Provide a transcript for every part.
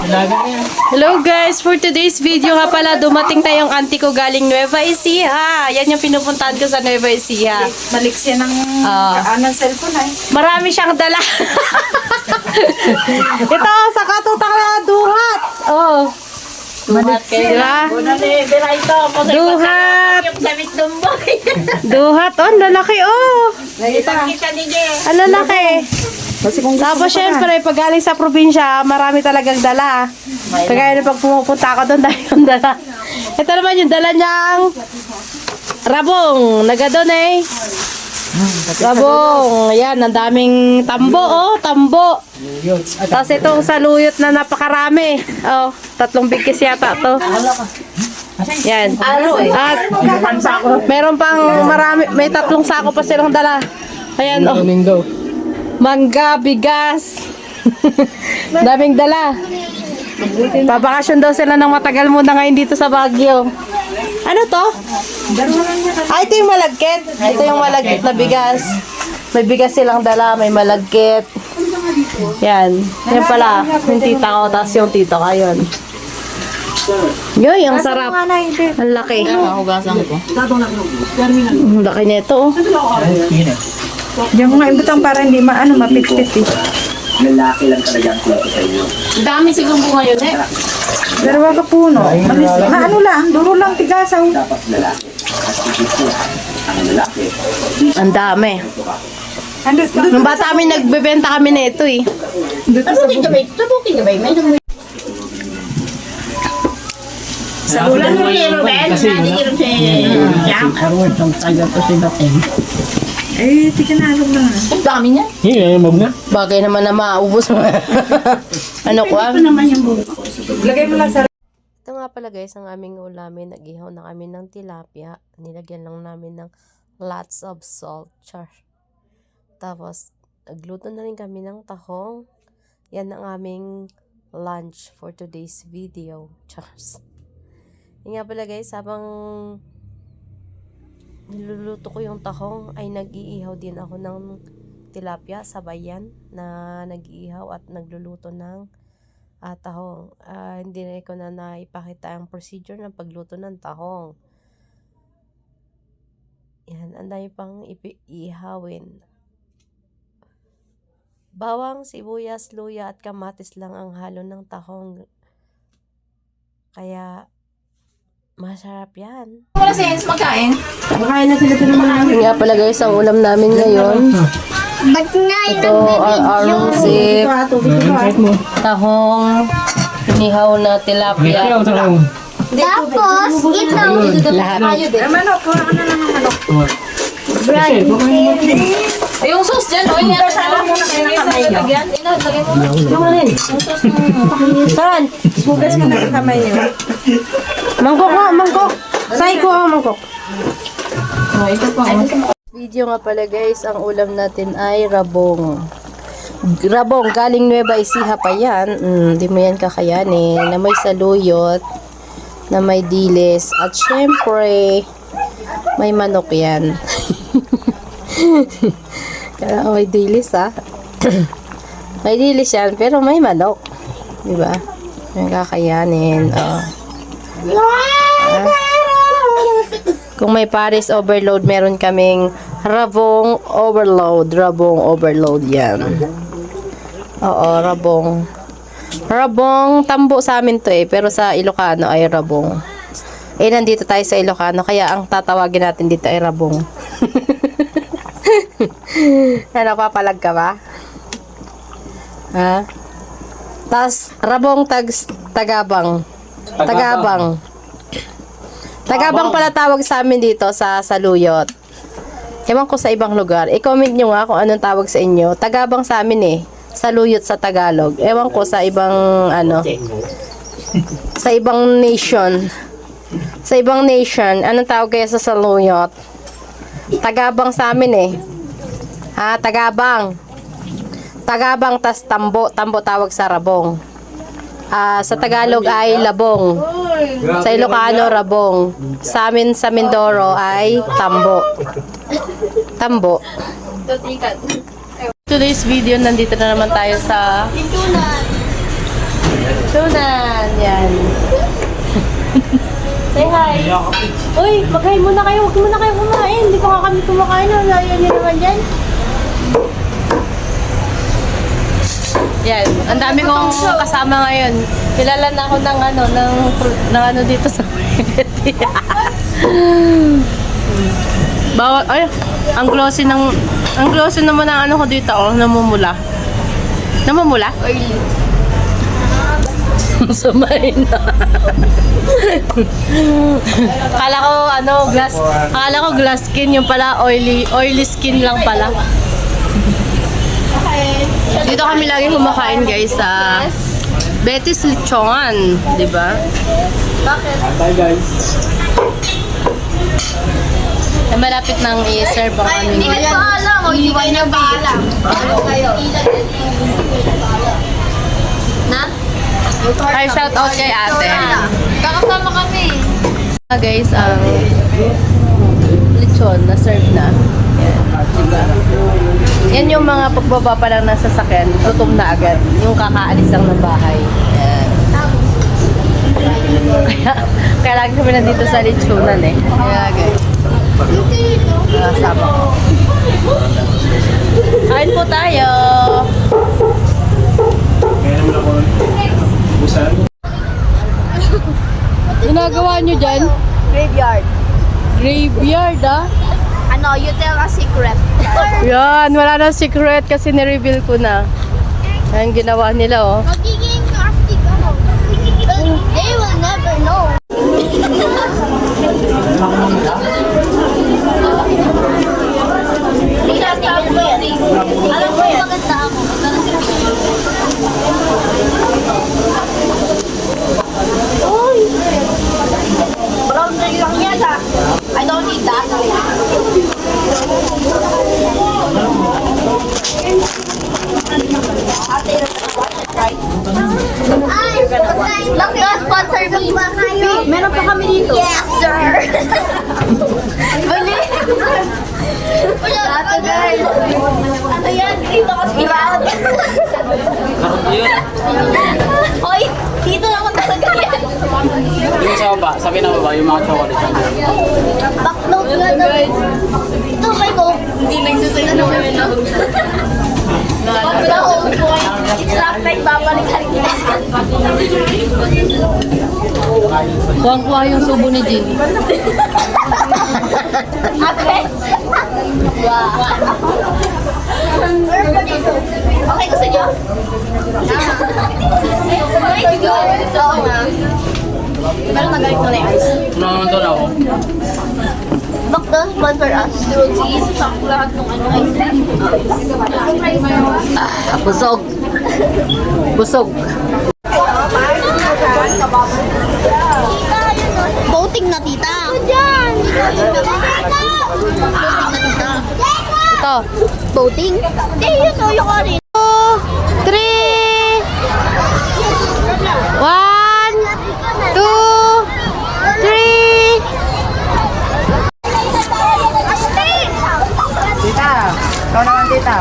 Hello guys, for today's video nga pala, dumating tayong auntie ko galing Nueva Ecija. Yan yung pinupuntahan ko sa Nueva Ecija. Maliksi ng cellphone ay. Marami siyang dala. Ito, sa katutak na duhat. Oh. Duhat kayo, diba? Duhat. Duhat, oh, lalaki, oh. Ang lalaki. Tapos syempre, pag galing sa probinsya, marami talagang dala. Kagaya na pag pumupunta ako doon, dahil yung dala. Ito naman yung dala niyang rabong. Nagadon eh. Rabong. Ayan, ang daming tambo, oh, tambo. Tapos itong saluyot na napakarami. Oh, 3 bigkis yata to. Yan. At meron pang marami, may 3 sako pa silang dala. Ayan, oh. Mangga, bigas. Daming dala. Pabakasyon daw sila ng matagal muna ngayon dito sa Baguio. Ano to? Ah, ito yung malagkit. Ito yung malagkit na bigas. May bigas silang dala, may malagkit. Yan. Yan pala. Yung tita ko, tapos yung tito ko. Yun. Yoy, ang sarap. Ang laki. Ang laki nito. Yung mga ibutang para hindi mapit-pit eh. Lalaki lang talaga ang kwento sa inyo. Dami siguro ngayon eh. Pero wag ka puno. Ano lang, duro lang tigasaw. Dapat lalaki. At ito ang lalaki. Ang dami. Nung bata kami, nagbebenta kami na ito eh. Sa ulan mo ni Ruben, nadigirom si Jam. Karoon ng tayo to si Bating. Eh, tikanalog na nga. Ang dami niya. Bagay naman na maubos mo. Ano ko ah? Ito naman yung buko. Lagay mo lang sa... Ito nga pala guys, ang aming ulamin. Nag-ihaw na kami ng tilapia. Nilagyan lang namin ng lots of salt. Char. Tapos, nagluto na rin kami ng tahong. Yan ang aming lunch for today's video. Chars. Yan nga pala guys, habang niluluto ko yung tahong, ay nag-iihaw din ako ng tilapia, sabay yan, na nag-iihaw at nagluluto ng tahong. Hindi na ko na naipakita ang procedure ng pagluto ng tahong. Yan, ang dami pang iihawin. Bawang, sibuyas, luya at kamatis lang ang halo ng tahong. Kaya masarap yan. Wala si Jens magkain. Makain na sila naman. Nga pala guys, ang ulam namin ngayon. Ito, arungsip, tahong, inihaw na tilapia. Tapos, ito. Lahat. Manok, kuha ka na lang ng manok. Yung sauce dyan, o yung sana muna kayo ng kamay nyo. Lagay mo na. Yung sauce mo. Saan? Hugas ka na ng kamay nyo. Mangkok nga, mangkok. Say ko ang mangkok. O, ito pa. Video nga pala guys, ang ulam natin ay rabong. Rabong, galing Nueva Ecija pa yan. Hindi mo yan kakayanin. Na may saluyot, na may dilis, at syempre, may manok yan. Kaya may dilis ah. May dilis yan, pero may manok. Diba? May kakayanin. Oh. Kung may Paris overload, meron kaming rabong overload. Rabong overload yan. Oo, rabong. Rabong, tambo sa amin to eh. Pero sa Ilocano ay rabong. Eh, nandito tayo sa Ilocano. Kaya ang tatawagin natin dito ay rabong. Ano, papalag ka ba? Ha? Tas, rabong tagabang. Tagabang. Tagabang pala tawag sa amin dito sa Saluyot. Ewan ko sa ibang lugar. I-comment nyo nga kung anong tawag sa inyo. Tagabang sa amin eh. Saluyot sa Tagalog. Ewan ko sa ibang ano. Sa ibang nation. Sa ibang nation, anong tawag kaya sa Saluyot? Tagabang sa amin eh. Ha, tagabang. Tagabang tas tambo. Tambo tawag sa rabong. Sa Tagalog ay labong. Sa Ilocano, rabong. Sa amin sa Mindoro ay tambo. Tambo. Today's video, nandito na naman tayo sa Tunan. Yan. Say hi. Uy, mag-hi muna kayo. Huwag muna kayo kumain. Hindi pa nga kami kumakain. Ayaw niyo naman yan. Yan. Ang dami kong kasama ngayon. Kilala na ako ng ano dito sa Bawal, ay, ang glossy naman ng ano ko dito, oh, namumula. Namumula? Oily. Masamain na. Akala ko glass skin, yung pala oily skin lang pala. Dito kami lagi kumakain guys sa Betty's Lechongan, di ba? Bakit? Bye guys. Eh, malapit nang i-serve ang aming. Hindi ko alam. Hindi kayo nagpaalam. Ano kayo? Na? Hi, shout out kay ate. Kakasama kami. Guys, ang lechon na serve na. Yan, diba? Yan yung mga pagbaba pa lang ng sasakyan, gutom na agad. Yung kakaalis lang ng bahay. Yan. Kaya lagi kami nandito sa lechonan eh. Kaya guys, kasama ko. Kain po tayo! Ginagawa nyo dyan? Graveyard. Graveyard ah? Ano, you tell a secret. Yan, wala na secret kasi nireveal ko na. Ayan ginawa nila oh. Magiging astig ako. They will never know. Alam ko maganda ako. Uy! Brown ring lang yan ha. I don't need that. Look, sponsor me. Meron pa kami dito. Yes, sir. Bali. Dati guys. Ano yan? Dito kasi yan. Hoy, dito ako talaga yan. Yung sa baba, sabi na baba, yung mga chocolate. Backnote nga daw. Ito, may ko. Hindi nagsusunod na naman yun. It's not like babalik ka rin. Kuwang-kuha yung subo ni Jean. Ate. Wow. Okay, gusto nyo? Oo nga. Pero nagalit mo na yung ice. Ano naman doon ako? Bakta, sponsor us. Sige, sasak lahat ng ano ice. Busog. Busog. Voting na tita. Diyan. Voting na tita. Ito. Voting? Eh, yun o, yung orange. 2, 3. 1, 2, 3. Tita, ikaw naman tita.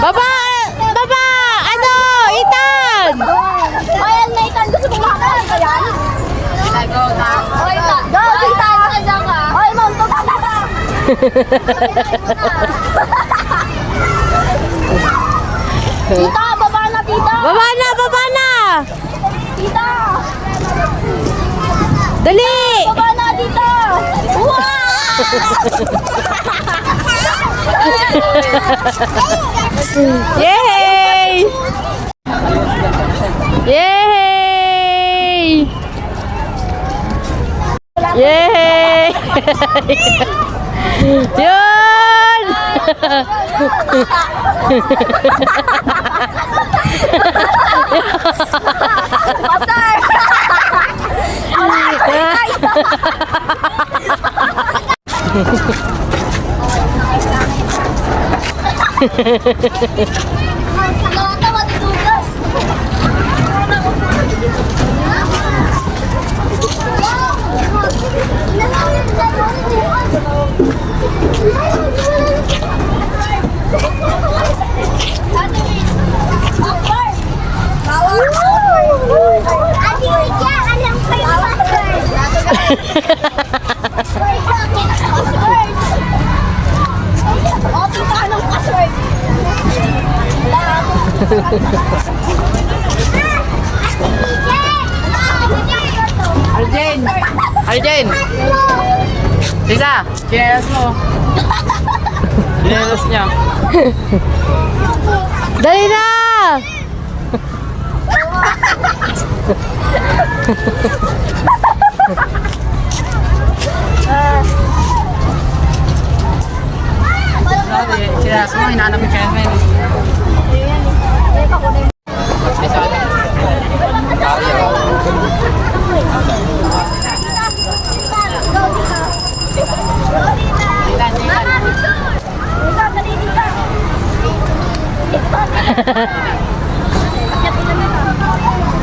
Baba! Baba! Ano? Ethan! Ayan, Nathan, gusto mo makakain ka yan? Go, Ethan. Go, Ethan. Oy, Mom, tumama ka. Tita, baba na, tita. Baba na! Baba na! Tita. Dali! Baba na, tita. Yay! Yay! Yay! Yun! Pastor. Nakata matutugas. Wow! Arjen! Arjen! Lisa! Chinelas mo. Chinelas niya. Dali na! Chinelas mo, hinahanap mo chinelas mo yun.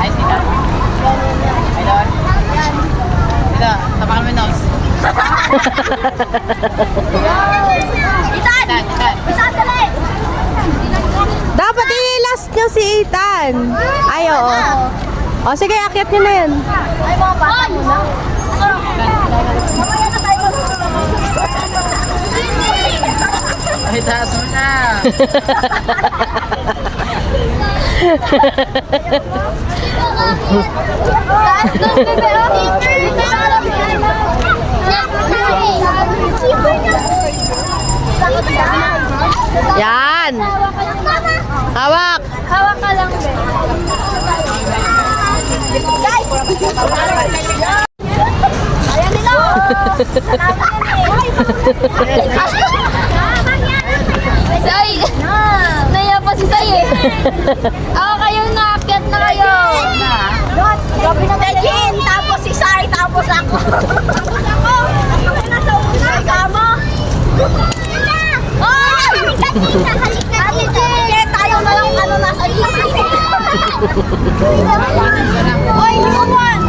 Ayos kita. Aydon. Ito, tapakan mo yung nose. Itan! Itan, dali! Dapat i-last nyo si Ethan. Ay, oo. O, sige, akyat nyo na yan. Ay, mga bata mo na. Mamaya na tayo. Ay, taas mo na. Yan. Hawak. Hawak ka lang, be. Guys! Ayan nila! Say! Naya pa si Say eh. Ako kayong naakyat na kayo. Grabe na kayo. Jin, tapos si Say, tapos ako. Tapos ako. Ako na sa una. Kasama. Oh! Halika, tayo na lang ano nasa isip. Oy, luwan!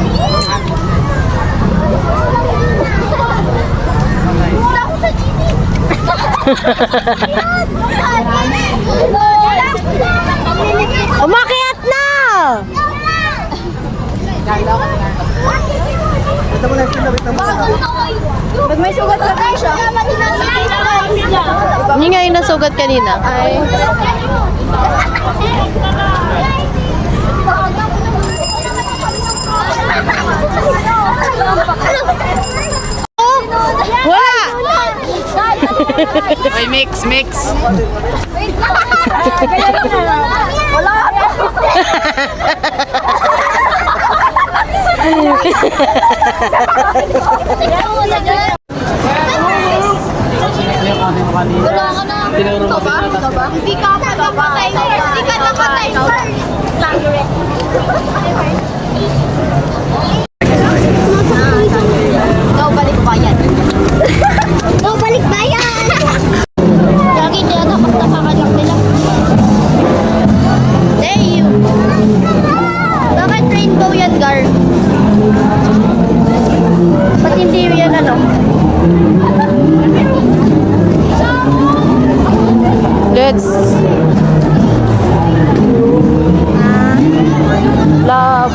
Wala ko sa GT. Umakyat na! Pag may sugat sa siya. Hindi nga yung nasugat kanina. Ay. Wala! Ay, mix. Wala. Wala ka na. Ito ba? Hindi ka napatay. Hindi ka napatay. Ikaw balik bayan. Ikaw balik bayan. Lagi nila dapat napakalang nila. Damn! Bakit rainbow yan, Gar? Ba't hindi yan ano? Let's love.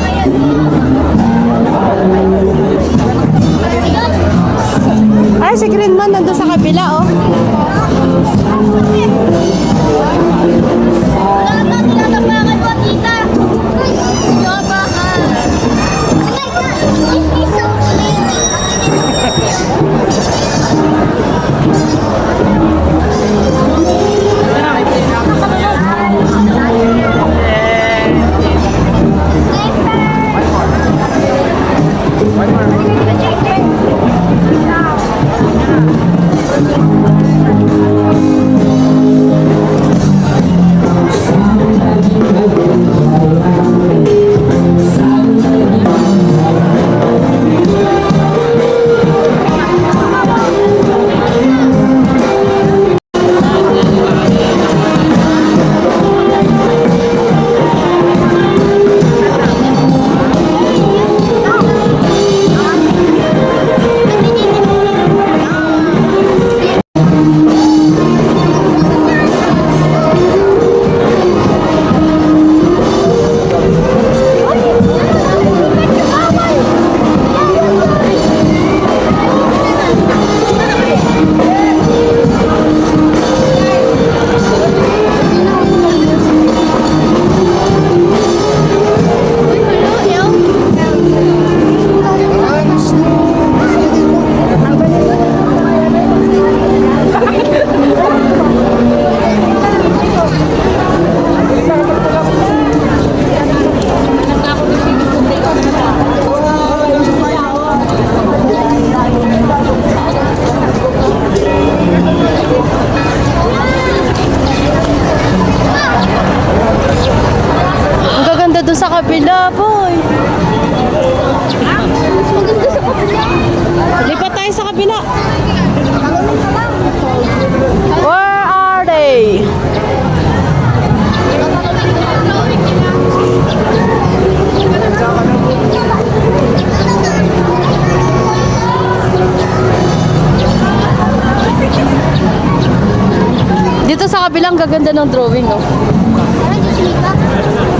Ay, si Green Man nandun sa kabila, oh. Wala na tinatapakan mo, tita. Tinatapakan. Oh my God! This is so clean. kabilang gaganda ng drawing, oh. Ano, Jessica?